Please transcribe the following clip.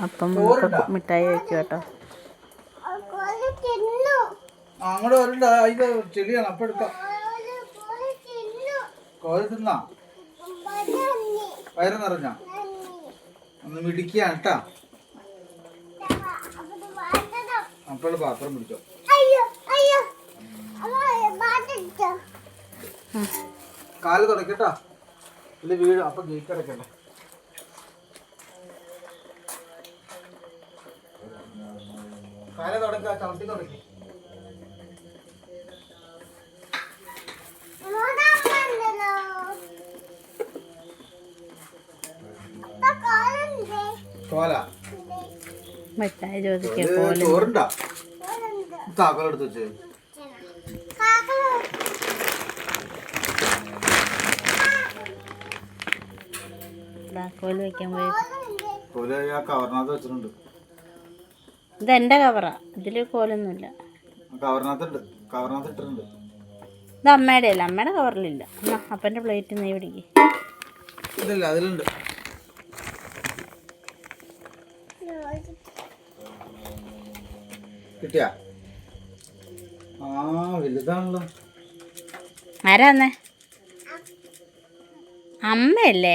അപ്പം മിഠായി വയ്ക്കും കേട്ടോ. അങ്ങോട്ട് വരണ്ട, ഇത് ചെടിയാണ്. അപ്പം എടുക്കാം. കോഴി തിന്നാ വയറ് നിറഞ്ഞ ഒന്ന് മിടിക്കുകയാണ് കേട്ടാ. അപ്പോൾ പാത്രം പിടിച്ചോ. കാല് തുടക്കട്ടാ, ഇല്ല വീഴും. അപ്പൊ ഗേറ്റ് അടക്കണ്ടേ. കാല് തുടക്ക, ചവിട്ടി തുടക്കി. മിഠായി ചോദിക്കാൻ ചോറുണ്ടാ? താക്കോലെടുത്ത് വെച്ച് താക്കോല് വെക്കാൻ പോയി. കവറിനകത്ത് വെച്ചിട്ടുണ്ട്. ഇതെന്റെ കവറാ, ഇതില് കോലൊന്നുമില്ല. കവറിനകത്തുണ്ട്, കവറിനകത്ത് ഇട്ടിട്ടുണ്ട്. ഇത് അമ്മയുടെ അല്ല, അമ്മയുടെ കവറിലില്ല. അപ്പൻ്റെ പ്ലേറ്റ് നീ പിടിക്ക്. ഇതല്ല, അതിലുണ്ട്. കിട്ടിയാ? ആ വലുതാണല്ലോ. ആരാന്നേ? അമ്മയല്ലേ?